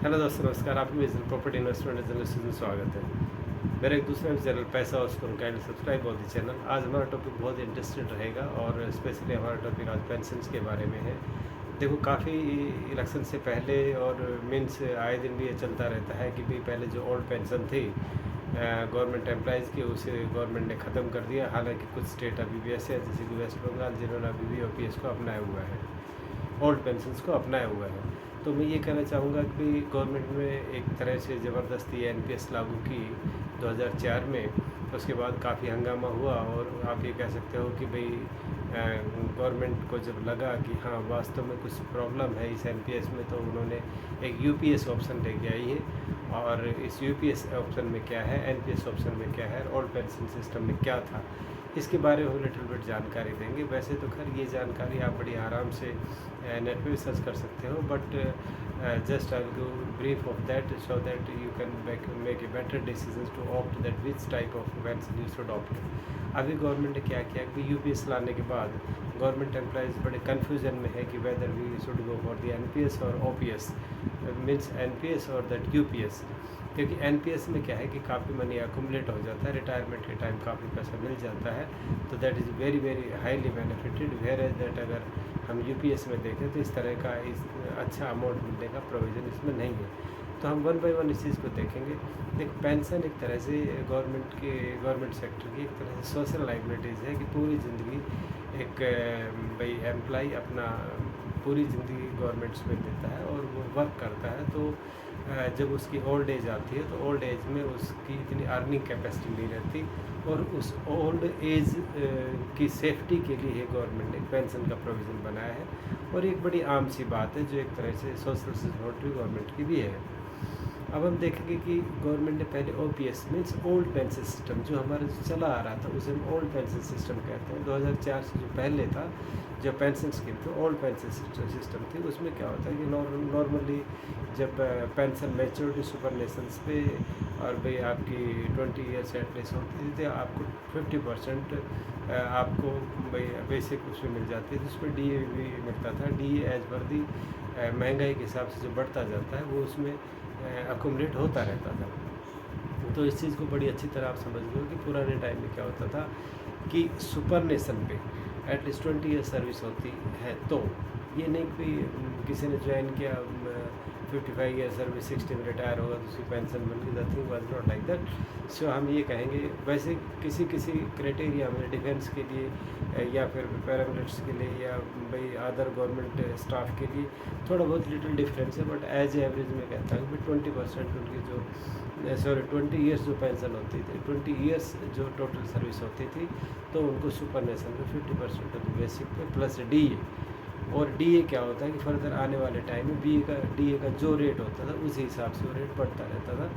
Hello दोस्तों, नमस्कार। आपको विजन प्रॉपर्टी इन्वेस्टमेंट जर्नलिस्ट में स्वागत है। मेरा एक दूसरा चैनल पैसा हाउस को काइंडली सब्सक्राइब बहुत ही चैनल। आज हमारा टॉपिक बहुत इंटरेस्टेड रहेगा और स्पेशली हमारा टॉपिक आज पेंशन्स के बारे में है। देखो, काफ़ी इलेक्शन से पहले और मीन्स आए दिन भी ये चलता रहता है कि भाई पहले जो ओल्ड पेंशन थी गवर्नमेंट एम्प्लॉइज़ की, उसे गवर्नमेंट ने ख़त्म कर दिया। हालांकि कुछ स्टेट अभी भी ऐसे हैं जैसे कि वेस्ट बंगाल, जिन्होंने अभी भी OPS को अपनाया हुआ है, ओल्ड पेंशन्स को अपनाया हुआ है। तो मैं ये कहना चाहूँगा कि गवर्नमेंट ने एक तरह से ज़बरदस्ती NPS लागू की 2004 में। उसके बाद काफ़ी हंगामा हुआ और आप ये कह सकते हो कि भाई गवर्नमेंट को जब लगा कि हाँ वास्तव में कुछ प्रॉब्लम है इस NPS में, तो उन्होंने एक UPS ऑप्शन लेके आई है। और इस UPS ऑप्शन में क्या है, NPS ऑप्शन में क्या है, ओल्ड पेंशन सिस्टम में क्या था, इसके बारे में लिटिल बिट जानकारी देंगे। वैसे तो खैर ये जानकारी आप बड़ी आराम से नेट पे भी सर्च कर सकते हो, but just I will go brief of that so that you can make a better decision to opt that which type of pension you should opt. अभी गवर्नमेंट ने क्या किया कि UPS लाने के बाद गवर्नमेंट एम्प्लॉइज़ बड़े कन्फ्यूजन में है कि whether we should go for the NPS और OPS, मीन्स NPS और दैट UPS। क्योंकि NPS में क्या है कि काफ़ी मनी अकुमुलेट हो जाता है, रिटायरमेंट के टाइम काफ़ी पैसा मिल जाता है, तो that is very very highly benefited. Whereas that अगर हम UPS में देखें तो इस तरह का इस अच्छा अमाउंट मिलने का प्रोविज़न इसमें नहीं है। तो हम वन बाय वन इस चीज़ को देखेंगे। एक पेंशन एक तरह से गवर्नमेंट सेक्टर की एक तरह से सोशल लाइबिलिटीज़ है कि पूरी ज़िंदगी एक भाई एम्प्लॉय अपना पूरी ज़िंदगी गवर्नमेंट्स में देता है और वो वर्क करता है। तो जब उसकी ओल्ड एज आती है तो ओल्ड एज में उसकी इतनी अर्निंग कैपेसिटी नहीं रहती, और उस ओल्ड एज की सेफ्टी के लिए गवर्नमेंट ने पेंशन का प्रोविज़न बनाया है। और एक बड़ी आम सी बात है जो एक तरह से सोशल सिक्योरिटी गवर्नमेंट की भी है। अब हम देखेंगे कि गवर्नमेंट ने पहले OPS means old pension system जो हमारा जो चला आ रहा था उसे हम ओल्ड पेंशन सिस्टम कहते हैं। 2004 से जो पहले था जो पेंशन स्कीम थी ओल्ड पेंशन सिस्टम थी, उसमें क्या होता है कि नॉर्मली जब पेंशन मैच्योरिटी सुपरनेशंस पे और भाई आपकी 20 ईयर्स एटलीस्ट होती थी तो आपको 50% आपको भाई बेसिक उसमें मिल जाती थी। उसमें DA भी मिलता था। DA एज पर दी महंगाई के हिसाब से जो बढ़ता जाता है वो उसमें अकोमोडेट होता रहता था। तो इस चीज़ को बड़ी अच्छी तरह आप समझ गए हो कि पुराने टाइम में क्या होता था कि सुपरनेशन पे एटलीस्ट 20 ईयर सर्विस होती है। तो ये नहीं कि किसी ने ज्वाइन किया 55 ईयर सर्विस 60 में रिटायर होगा तो उसकी पेंशन बन गई। The thing was not like that. So हम ये कहेंगे वैसे किसी क्राइटेरिया में डिफेंस के लिए या फिर पैरामिलिट्स के लिए या भाई अदर गवर्नमेंट स्टाफ के लिए थोड़ा बहुत लिटिल डिफरेंस है, बट एज एवरेज में कहता हूँ कि 20% उनकी जो 20 ईयर्स जो पेंशन होती थी, 20 ईयर्स जो टोटल सर्विस होती थी, तो उनको सुपरनेशन में 50% ऑफ बेसिक पे प्लस DA। और DA क्या होता है कि फर्दर आने वाले टाइम में DA का जो रेट होता था उसी हिसाब से वो रेट बढ़ता रहता था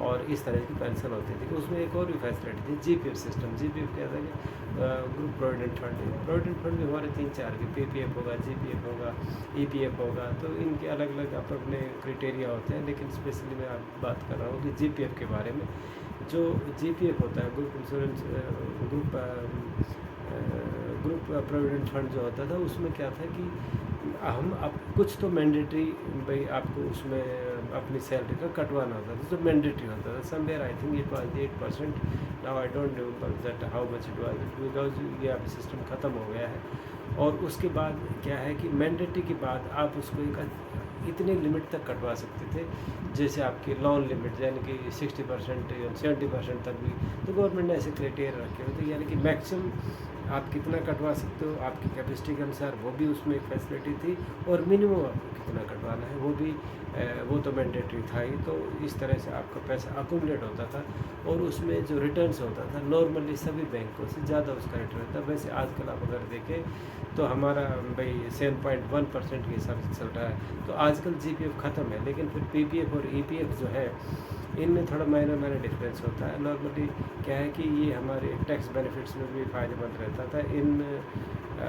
और इस तरह की पेंशन होती थी। उसमें एक और भी फैसिलिटी थी, GPF सिस्टम। GPF क्या था कि ग्रुप प्रोविडेंट फंड भी हमारे 3-4 के PPF होगा, GPF होगा, EPF होगा। तो इनके अलग अलग अपने क्राइटेरिया होते हैं, लेकिन स्पेशली मैं आप बात कर रहा हूँ कि GPF के बारे में। जो GPF होता है group insurance group provident fund जो होता था उसमें क्या था कि हम अब कुछ तो मैंडेटरी भाई आपको उसमें अपनी सैलरी का कटवाना होता था, जो मैंडेटरी होता था। Somewhere I think it was 8%। Now I don't remember that how much it was, because ये अब सिस्टम ख़त्म हो गया है। और उसके बाद क्या है कि मैंडेटरी के बाद आप उसको एक इतने लिमिट तक कटवा सकते थे, जैसे आपकी लोन लिमिट यानी कि 60% या 70% तक भी। तो गवर्नमेंट ने ऐसे क्राइटेरिया रखे हुए थे, यानी कि मैक्सिमम आप कितना कटवा सकते हो आपकी कैपेसिटी के अनुसार, वो भी उसमें एक फैसिलिटी थी। और मिनिमम आपको कितना कटवाना है वो भी वो तो मैंडेटरी था ही। तो इस तरह से आपका पैसा अकुमुलेट होता था और उसमें जो रिटर्न्स होता था नॉर्मली सभी बैंकों से ज़्यादा उसका रिटर्न होता है। वैसे आजकल आप अगर देखें तो हमारा भाई 7.1% के हिसाब से चल रहा है। तो आजकल GPF ख़त्म है, लेकिन फिर PPF और EPF जो है इनमें थोड़ा माइनर डिफरेंस होता है। नॉर्मली क्या है कि ये हमारे टैक्स बेनिफिट्स में भी फ़ायदेमंद रहता था। इन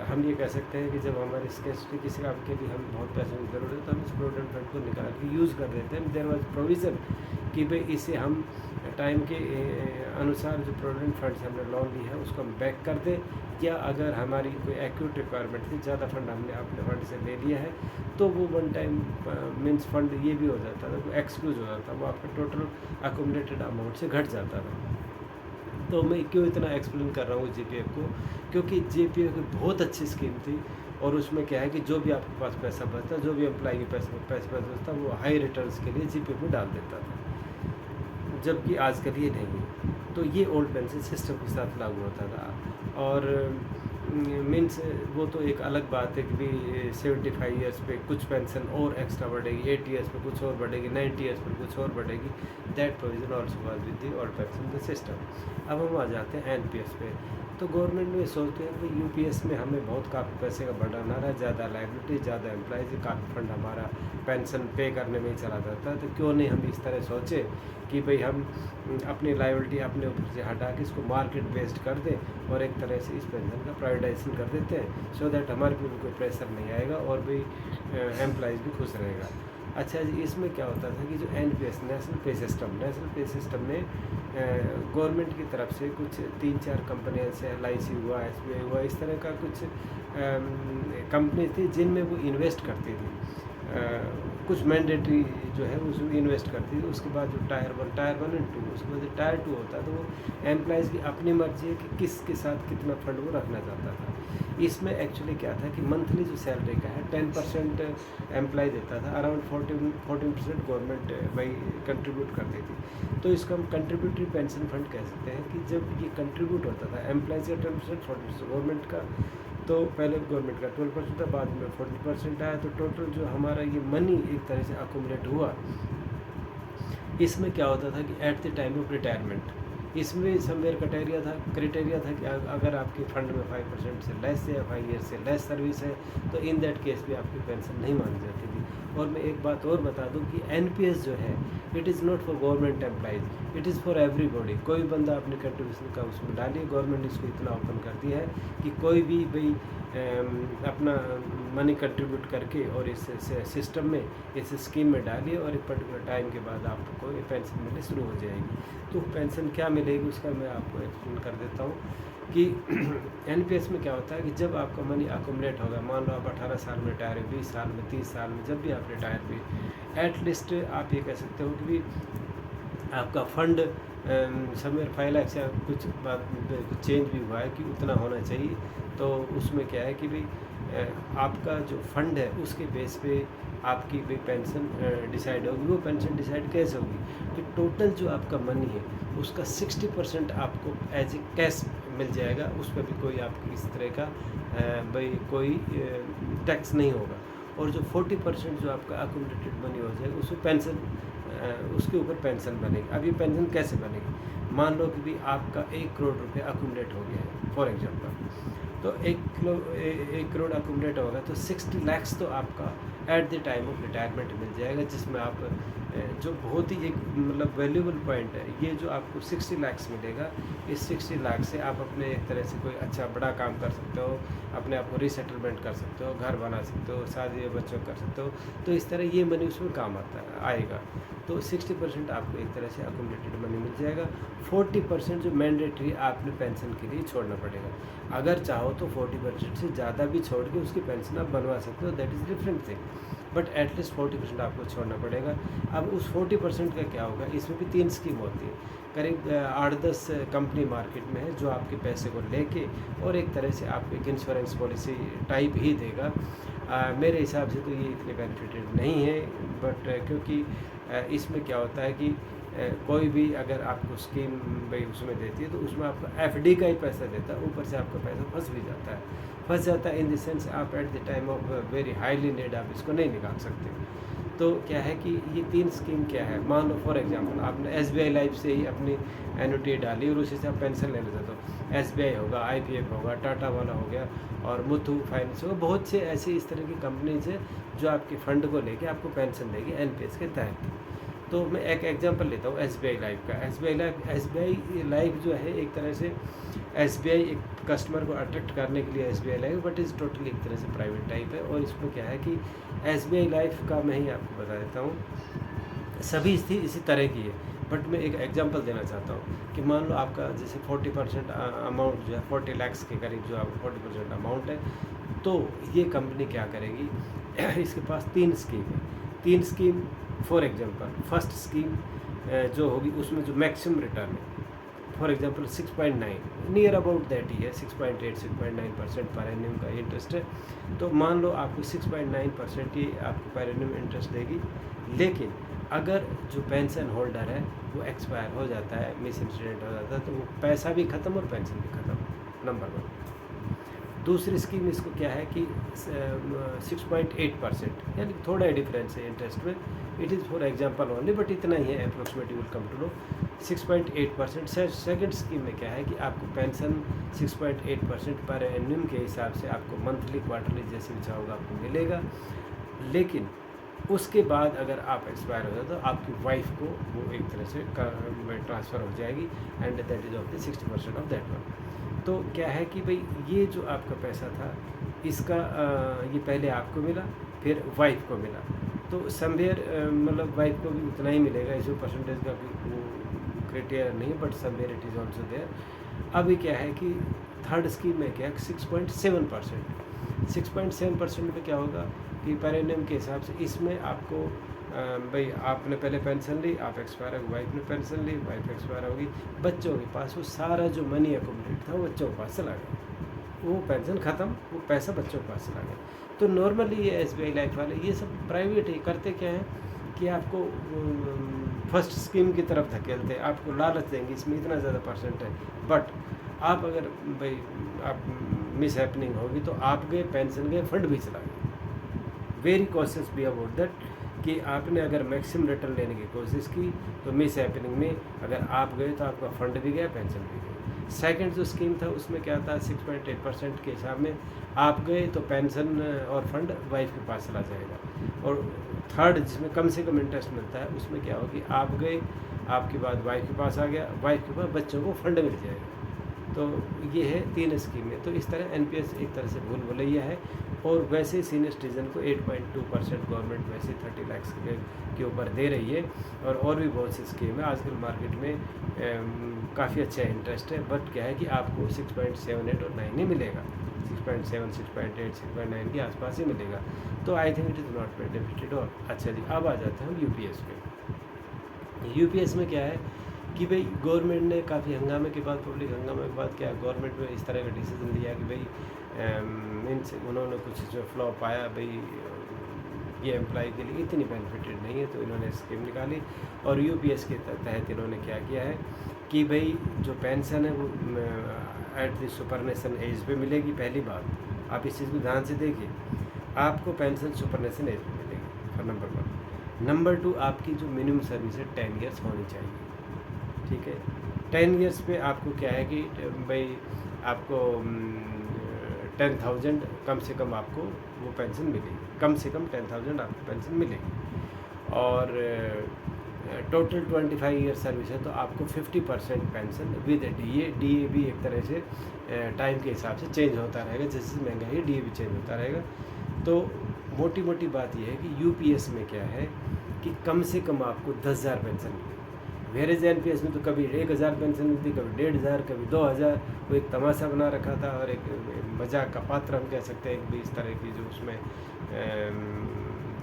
हम ये कह सकते हैं कि जब हमारी स्केर्सिटी किसी काम के लिए हम बहुत पैसों की ज़रूरत है तो हम इस प्रोविडेंट फंड को निकाल के यूज़ कर देते हैं। देयर वाज प्रोविज़न कि भाई इसे हम टाइम के अनुसार जो प्रोविडेंट फंड से हमने लोन लिया है उसको हम बैक कर दें, या अगर हमारी कोई एक्यूट रिक्वायरमेंट थी, ज़्यादा फंड हमने अपने फंड से ले लिया है, तो वो वन टाइम मीन्स फंड ये भी हो जाता था, वो एक्सक्यूज़ हो जाता, वो आपका टोटल अकोमोडेटेड अमाउंट से घट जाता था। तो मैं क्यों इतना एक्सप्लेन कर रहा हूँ जीपीएफ को, क्योंकि जीपीएफ की बहुत अच्छी स्कीम थी, और उसमें क्या है कि जो भी आपके पास पैसा बचता, जो भी एम्प्लॉय के पैसा बचता, वो हाई रिटर्न्स के लिए जीपीएफ में डाल देता था, जबकि आजकल ये नहीं है। तो ये ओल्ड पेंशन सिस्टम के साथ लागू होता था। और मीन्स वो तो एक अलग बात है कि भी 75 ईयर्स पे कुछ पेंशन और एक्स्ट्रा बढ़ेगी, 80 ईयर्स पे कुछ और बढ़ेगी, 90 ईयर्स पर कुछ और बढ़ेगी। That provision also was with the old pension system. अब हम आ जाते हैं एनपीएस पे। तो गवर्नमेंट में सोचते हैं कि यूपीएस में हमें बहुत काफ़ी पैसे का बर्डन आ रहा है, ज़्यादा लाइबिलिटी, ज़्यादा एम्प्लॉयज़, काफ़ी फंड हमारा पेंशन पे करने में ही चला जाता है। तो क्यों नहीं हम इस तरह सोचें कि भाई हम अपनी लाइबिलिटी अपने ऊपर से हटा के इसको मार्केट बेस्ड कर दें और एक तरह से इस पेंशन का प्राइवेटाइजेशन कर देते हैं, सो दैट हमारे पे कोई प्रेशर नहीं आएगा और भी एम्प्लॉयज़ भी खुश रहेगा। अच्छा जी, इसमें क्या होता था कि जो एनपीएस नेशनल पे सिस्टम में गवर्नमेंट की तरफ से कुछ 3-4 कंपनियाँ जैसे एलआईसी हुआ, एसबीआई हुआ, इस तरह का कुछ कंपनी थी जिनमें वो इन्वेस्ट करती थी। कुछ मैंडेटरी जो है उसमें इन्वेस्ट करती थी। उसके बाद जो टायर 1 एंड 2, उसके बाद जो टायर 2 होता है, तो वो एम्प्लॉयज़ की अपनी मर्जी है कि किसके साथ कितना फंड वो रखना चाहता था। इसमें एक्चुअली क्या था कि मंथली जो सैलरी का है 10% एम्प्लॉय देता था, अराउंड 14% गवर्नमेंट भाई कंट्रीब्यूट करती थी। तो इसको हम कंट्रीब्यूटरी पेंशन फंड कह सकते हैं कि जब ये कंट्रीब्यूट होता था एम्प्लॉयज़ का 10%, 40% गवर्नमेंट का, तो पहले गवर्नमेंट का 12% था, बाद में 40% आया, तो टोटल जो हमारा ये मनी एक तरह से अकोमोडेट हुआ। इसमें क्या होता था कि eight the time of retirement, इसमें समवेयर क्राइटेरिया था कि अगर आपके फंड में 5% से लेस है या 5 ईयर से लेस सर्विस है, तो इन दैट केस भी आपकी पेंशन नहीं मानी जाती थी। और मैं एक बात और बता दूं कि एनपीएस जो है, it is not for government employees, it is for everybody. कोई बंदा अपने कंट्रीब्यूशन का उसमें डालिए, गवर्नमेंट इसको इतना ओपन कर दिया है कि कोई भी भाई अपना मनी कंट्रीब्यूट करके और इस सिस्टम में, इस स्कीम में डालिए, और एक पर्टिकुलर टाइम के बाद आपको ये पेंशन मिलनी शुरू हो जाएगी। तो पेंशन क्या मिलेगी उसका मैं आपको एक्सप्लेन कर देता हूँ कि एनपीएस में क्या होता है कि जब आपका मनी अकोमोडेट होगा, मान लो आप 18 साल में रिटायर हुए, 20 साल में, 30 साल में, जब भी आप रिटायर हुए, एटलीस्ट आप ये कह सकते हो कि भी आपका फंड समवेयर 5 लाख से कुछ चेंज भी हुआ है कि उतना होना चाहिए। तो उसमें क्या है कि भाई आपका जो फंड है उसके बेस पे आपकी भी पेंशन डिसाइड होगी। वो पेंशन डिसाइड कैसे होगी कि टोटल जो आपका मनी है उसका 60% आपको एज ए कैश मिल जाएगा, उस पर भी कोई आपकी इस तरह का भाई कोई टैक्स नहीं होगा। और जो 40% जो आपका अकोमोडेटेड मनी हो जाएगा उसमें पेंशन, उसके ऊपर पेंशन बनेगी। अब ये पेंशन कैसे बनेगी, मान लो कि भी आपका 1 करोड़ रुपये अकोमोडेट हो गया है फॉर एग्जांपल, तो 1 करोड़ अकोमोडेट होगा तो 60 लाख तो आपका at the time of retirement मिल जाएगा, जिसमें आप जो बहुत ही एक मतलब वैल्यूबल पॉइंट है, ये जो आपको 60 लाख मिलेगा, इस 60 लाख से आप अपने एक तरह से कोई अच्छा बड़ा काम कर सकते हो, अपने आप को रीसेटलमेंट कर सकते हो, घर बना सकते हो, शादी बच्चों कर सकते हो। तो इस तरह ये मनी उसमें काम आएगा। तो 60% आपको एक तरह से अकोमोडेटेड मनी मिल जाएगा। 40% जो मैंडेटरी आपने पेंशन के लिए छोड़ना पड़ेगा। अगर चाहो तो 40% से ज़्यादा भी छोड़ के उसकी पेंशन आप बनवा सकते हो, that is different thing, but at least 40% आपको छोड़ना पड़ेगा। अब उस 40% का क्या होगा, इसमें भी 3 स्कीम होती है। करीब 8-10 कंपनी मार्केट में है जो आपके पैसे को लेके और एक तरह से आपको एक इंश्योरेंस पॉलिसी टाइप ही देगा। मेरे हिसाब से तो ये इतने बेनिफिटेड नहीं है, बट क्योंकि इसमें क्या होता है कि कोई भी अगर आपको स्कीम भाई उसमें देती है तो उसमें आपको एफडी का ही पैसा देता है, ऊपर से आपका पैसा फंस जाता है इन द सेंस आप eight the time of very highly need आप इसको नहीं निकाल सकते। तो क्या है कि ये 3 स्कीम क्या है, मान लो फॉर एग्जांपल आपने एसबीआई लाइफ से ही अपनी एन्युटी डाली और उसी से आप पेंशन लेना चाहते हो, एसबीआई होगा, आईपीएफ होगा, टाटा वाला हो गया और मुथू फाइनेंस होगा, बहुत से ऐसी इस तरह की कंपनीज है जो आपके फंड को लेके आपको पेंशन देगी एनपीएस के तहत। तो मैं एक एग्जांपल लेता हूँ एसबीआई लाइफ का। एसबीआई लाइफ जो है एक तरह से एसबीआई एक कस्टमर को अट्रैक्ट करने के लिए SBI life, but is totally एक तरह से प्राइवेट टाइप है। और इसमें क्या है कि एसबीआई लाइफ का मैं ही आपको बता देता हूँ, सभी इसी तरह की है, बट मैं एक एग्जांपल देना चाहता हूँ कि मान लो आपका जैसे 40% अमाउंट जो है 40 लाख के करीब जो आपका 40% अमाउंट है, तो ये कंपनी क्या करेगी इसके पास 3 स्कीम है। 3 scheme, for example first scheme जो होगी उसमें जो मैक्सिमम रिटर्न है, for example 6.9 near about that he है, 6.8 6.9% पर एनम का इंटरेस्ट है। तो मान लो आपको 6.9% ही आपको पर एनम इंटरेस्ट देगी, लेकिन अगर जो पेंशन होल्डर है वो एक्सपायर हो जाता है, मिस इंसिडेंट हो जाता है, तो वो पैसा भी ख़त्म और पेंशन भी ख़त्म, नंबर 1। दूसरी स्कीम इसको क्या है कि 6.8%, यानी थोड़ा ही डिफरेंस है इंटरेस्ट में, it is for example only, but इतना ही है approximately, will come to know 6.8%। Second scheme में क्या है कि आपको पेंशन 6.8% पर एन्युम के हिसाब से आपको मंथली क्वार्टरली जैसे भी चाहोगा आपको मिलेगा, लेकिन उसके बाद अगर आप एक्सपायर हो जाए तो आपकी वाइफ को वो एक तरह से ट्रांसफ़र हो जाएगी, and that is of the 60% of that one. तो क्या है कि भाई ये जो आपका पैसा था इसका ये पहले आपको मिला, फिर वाइफ को मिला, तो समवेयर मतलब वाइफ को भी उतना ही मिलेगा, इसमें परसेंटेज का भी वो क्राइटेरिया नहीं है, but somewhere it is also there. अभी क्या है कि थर्ड स्कीम में क्या है 6.7%। 6.7% में क्या होगा कि पर एनम के हिसाब से इसमें आपको भाई आपने पहले पेंशन ली, आप एक्सपायर हो, वाइफ ने पेंशन ली, वाइफ एक्सपायर होगी, बच्चों के पास वो सारा जो मनी अकोमोडेट था वो बच्चों के पास चला गया, वो पेंशन ख़त्म, वो पैसा बच्चों के पास चला गया। तो नॉर्मली ये एसबीआई लाइफ वाले ये सब प्राइवेट ही करते क्या हैं कि आपको फर्स्ट स्कीम की तरफ धकेलते हैं, आपको लालच देंगे इसमें इतना ज़्यादा परसेंट है, बट आप अगर भाई आप मिस हैपनिंग होगी तो आप गए, पेंशन गए, फंड भी चला गया। Very cautious be about that कि आपने अगर मैक्सिमम रिटर्न लेने की कोशिश की तो मिस हैपनिंग में अगर आप गए तो आपका फंड भी गया, पेंशन भी गई। सेकंड जो स्कीम था उसमें क्या था 6.8% के हिसाब में आप गए तो पेंशन और फंड वाइफ के पास चला जाएगा। और थर्ड जिसमें कम से कम इंटरेस्ट मिलता है उसमें क्या होगी, आप गए, आपके बाद वाइफ के पास आ गया, वाइफ के पास बच्चों को फंड मिल जाएगा। तो ये है 3 स्कीमें। तो इस तरह एनपीएस एक तरह से भूल भुलैया है, और वैसे सीनियर सिटीजन को 8.2% गवर्नमेंट वैसे 30 लाख के ऊपर दे रही है, और भी बहुत सी स्कीम है आजकल मार्केट में काफ़ी अच्छा इंटरेस्ट है, बट क्या है कि आपको 6.78 और 9 ही मिलेगा, 6.7 6.8 6.9 के आसपास ही मिलेगा। तो I think it is not benefited. और अच्छा जी, अब आ जाते हैं हम यूपीएस पे। यूपीएस में क्या है कि भाई गवर्नमेंट ने काफ़ी हंगामे के बाद, पब्लिक हंगामे के बाद क्या गवर्नमेंट में इस तरह का डिसीजन लिया कि भाई मीन्स उन्होंने कुछ जो फ्लॉ पाया, भाई ये एम्प्लॉय के लिए इतनी बेनिफिटेड नहीं है, तो इन्होंने स्कीम निकाली। और यूपीएस के तहत इन्होंने क्या किया है कि भाई जो पेंशन है वो एट द सुपरनेशन एज पे मिलेगी। पहली बात आप इस चीज़ को ध्यान से देखिए, आपको पेंशन सुपरनेशन एज पे मिलेगी, फॉर नंबर 1। नंबर 2, आपकी जो मिनिमम सर्विस है 10 ईयर्स होनी चाहिए, ठीक है। 10 ईयर्स पे आपको क्या है कि भाई आपको 10,000 कम से कम आपको वो पेंशन मिलेगी, कम से कम 10,000 आपको पेंशन मिलेगी। और टोटल 25 ईयर सर्विस है तो आपको 50% पेंशन विद डीए भी एक तरह से टाइम के हिसाब से चेंज होता रहेगा, जैसे महंगाई डीए भी चेंज होता रहेगा। तो मोटी मोटी बात यह है कि यूपीएस में क्या है कि कम से कम आपको 10,000 पेंशन मिलेगी। वेरेज एनपीएस में तो कभी 1,000 पेंशन मिलती, कभी 1,500, कभी 2,000। वो एक तमाशा बना रखा था और एक मजाक का पात्र हम कह सकते हैं कि इस तरह की जो उसमें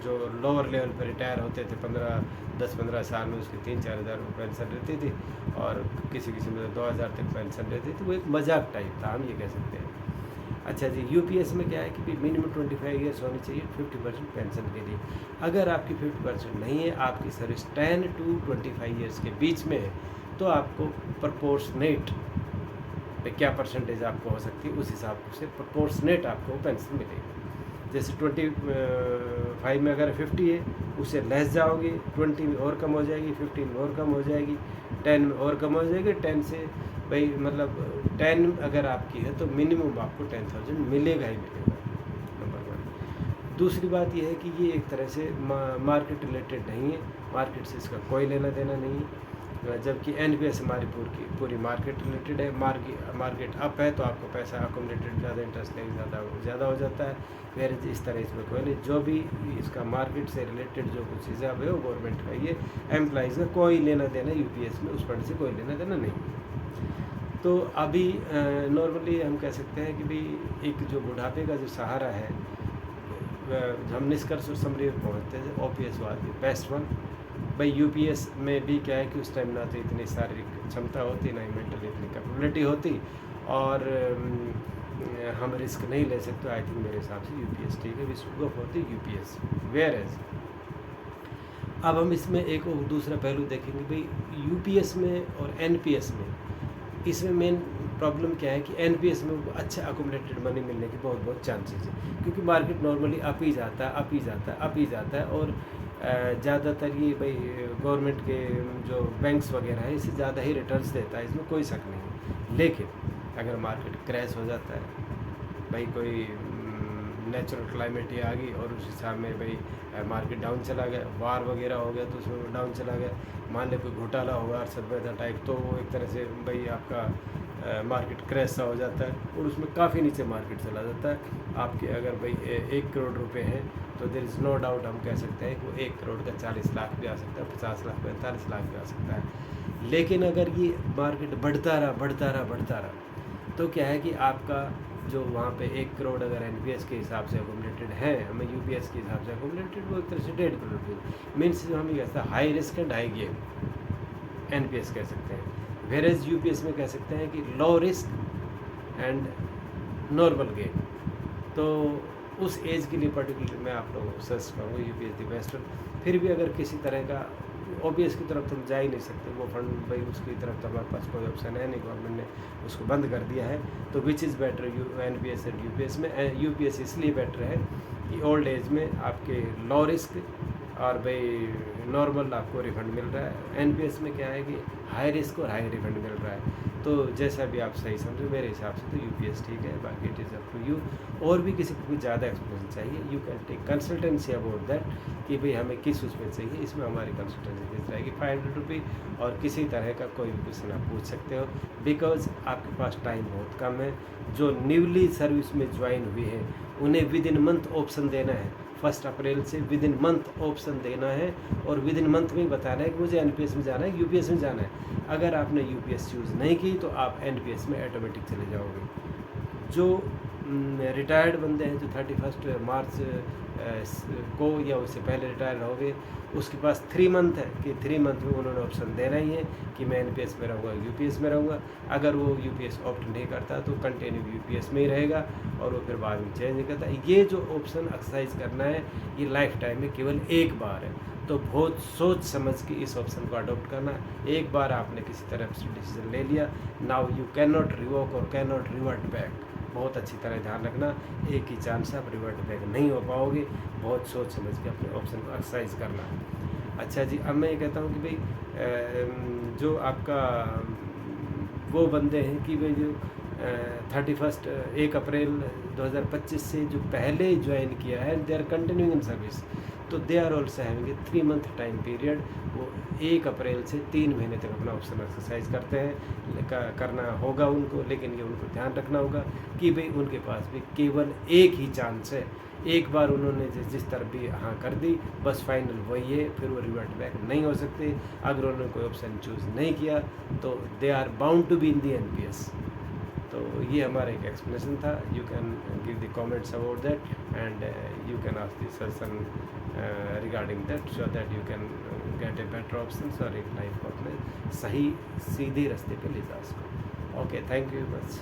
जो लोअर लेवल पर रिटायर होते थे 10-15 साल में, उसकी 3-4 हज़ार पेंशन रहती थी, और किसी में 2,000 तक पेंशन रहती थी। वो एक मजाक टाइप था, हम ये कह सकते हैं। अच्छा जी, यूपीएस में क्या है कि मिनिमम 25 ईयर्स होनी चाहिए 50% पेंशन के लिए। अगर आपकी 50% नहीं है, आपकी सर्विस 10 to 25 ईयर्स के बीच में है, तो आपको प्रोपोर्शनेट क्या परसेंटेज आपको हो सकती है उस हिसाब से प्रोपोर्शनेट आपको पेंशन मिलेगी। जैसे 25 में अगर 50 है, उससे लेस जाओगे 20 में और कम हो जाएगी, 15 में और कम हो जाएगी, 10 में और कम हो जाएगी। 10 से भाई मतलब 10 अगर आपकी है तो मिनिमम आपको 10,000 मिलेगा ही मिलेगा, नंबर 1। दूसरी बात यह है कि ये एक तरह से मार्केट रिलेटेड नहीं है, मार्केट से इसका कोई लेना देना नहीं है। जबकि एनपीएस हमारी पूरी मार्केट रिलेटेड है। मार्केट अप है तो आपको पैसा अकोमोडेटेड ज़्यादा इंटरेस्ट लेके ज़्यादा हो जाता है। फिर इस तरह इसमें कोई नहीं, जो भी इसका मार्केट से रिलेटेड जो कुछ चीज़ें अब है वो गवर्नमेंट का, ये एम्प्लॉइज़ का कोई लेना देना यूपीएस में उस फंड से कोई लेना देना नहीं। तो अभी नॉर्मली हम कह सकते हैं कि भाई एक जो बुढ़ापे का जो सहारा है, हम निष्कर्ष और समरी में पहुँचते हैं। OPS was the best one. भाई यूपीएस में भी क्या है कि उस टाइम ना तो इतनी शारीरिक क्षमता होती, ना ही मेंटल इतनी कैपेबिलिटी होती, और हम रिस्क नहीं ले सकते। आई थिंक मेरे हिसाब से यूपीएस ठीक है, we should go for the UPS. Whereas अब हम इसमें एक और दूसरा पहलू देखेंगे भाई यूपीएस में और एनपीएस में। इसमें मेन प्रॉब्लम क्या है कि एनपीएस में अच्छा अकोमोडेटेड मनी मिलने की बहुत चांसेस है, क्योंकि मार्केट नॉर्मली अप ही जाता है और ज़्यादातर ये भाई गवर्नमेंट के जो बैंक्स वगैरह है इससे ज़्यादा ही रिटर्न्स देता है, इसमें कोई शक नहीं। लेकिन अगर मार्केट क्रैश हो जाता है, भाई कोई नेचुरल क्लाइमेट ही आ गई और उस हिसाब में भाई मार्केट डाउन चला गया, वार वगैरह हो गया तो उसमें डाउन चला गया, मान ले कोई घोटाला होगा अरशद मेहता टाइप, तो वो एक तरह से भाई आपका मार्केट क्रैश सा हो जाता है और उसमें काफ़ी नीचे मार्केट चला जाता है। आपके अगर भाई 1 करोड़ रुपए हैं तो देयर इज़ नो डाउट हम कह सकते हैं कि वो 1 करोड़ का 40 लाख भी आ सकता है, 50 लाख 45 लाख भी आ सकता है। लेकिन अगर ये मार्केट बढ़ता रहा तो क्या है कि आपका जो वहाँ पे 1 करोड़ अगर एनपीएस के हिसाब से अकोमोडेटेड है, हमें यूपीएस के हिसाब से अकोमोडेटेड, वो एक तरह से 1.5 करोड़ रुपये मीन्स हम ये कहते हैं high risk and high game NPS कह सकते हैं। वेरेज यूपीएस में कह सकते हैं कि low risk and normal game. तो उस एज के लिए पर्टिकुलर मैं आप लोगों को सजेस्ट करूँगा यूपीएस दी बेस्ट। फिर भी अगर किसी तरह का ओपीएस की तरफ तो हम जा ही नहीं सकते, वो फंड भाई उसकी तरफ तो हमारे पास कोई ऑप्शन है नहीं, गवर्नमेंट ने उसको बंद कर दिया है। तो which is better NPS and UPS में? यूपीएस इसलिए बेटर है कि ओल्ड एज में आपके लो रिस्क और भाई नॉर्मल आपको रिफंड मिल रहा है। एनपीएस में क्या है कि हाई रिस्क और हाई रिफंड मिल रहा है। तो जैसा भी आप सही समझो, मेरे हिसाब से तो यूपीएस ठीक है, बाकी it is up to you. और भी किसी को ज़्यादा एक्सप्लेनेशन चाहिए, you can take consultancy about that कि भाई हमें किस उसमें चाहिए। इसमें हमारी कंसल्टेंसी फीस रहेगी 500 रुपये, और किसी तरह का कोई भी क्वेश्चन आप पूछ सकते हो, बिकॉज आपके पास टाइम बहुत कम है। जो न्यूली सर्विस में ज्वाइन हुए हैं उन्हें विद इन मंथ ऑप्शन देना है, 1 अप्रैल से विद इन मंथ ऑप्शन देना है, और विद इन मंथ में ही बताना है कि मुझे एनपीएस में जाना है, यूपीएस में जाना है। अगर आपने यूपीएस चूज़ नहीं की तो आप एनपीएस में ऑटोमेटिक चले जाओगे। जो रिटायर्ड बंदे हैं, जो 31 मार्च को या उससे पहले रिटायर हो गए, उसके पास 3 मंथ है कि 3 मंथ में उन्होंने ऑप्शन देना ही है कि मैं एनपीएस में रहूँगा, यूपीएस में रहूँगा। अगर वो यूपीएस ऑप्ट नहीं करता तो कंटिन्यू यूपीएस में ही रहेगा और वो फिर बाद में चेंज नहीं करता। ये जो ऑप्शन एक्सरसाइज करना है ये लाइफ टाइम में केवल एक बार है, तो बहुत सोच समझ के इस ऑप्शन को अडॉप्ट करना है। एक बार आपने किसी तरह से डिसीजन ले लिया, now you can not revoke और कैन नॉट रिवर्ट बैक। बहुत अच्छी तरह ध्यान रखना, एक ही चांस है, आप रिवर्ट बैक नहीं हो पाओगे। बहुत सोच समझ के अपने ऑप्शन को एक्सरसाइज करना है। अच्छा जी, अब मैं ये कहता हूँ कि भाई जो आपका वो बंदे हैं कि भाई जो 1 अप्रैल 2025 से जो पहले ज्वाइन किया है, they are continuing in service, तो they are also having 3 month time period. वो 1 अप्रैल से 3 महीने तक अपना ऑप्शन एक्सरसाइज करते हैं, करना होगा उनको। लेकिन ये उनको ध्यान रखना होगा कि भाई उनके पास भी केवल एक ही चांस है। एक बार उन्होंने जिस तरह भी हाँ कर दी, बस फाइनल वही है, फिर वो रिवर्ट बैक नहीं हो सकते। अगर उन्होंने कोई ऑप्शन चूज़ नहीं किया तो they are bound to be in the NPS. तो ये हमारा एक एक्सप्लेनेशन था। You can give the comments about that and you can ask the suggestion regarding that, so that you can get a better option और एक life को अपने सही सीधे रास्ते पे ले जा सको। Okay, thank you much.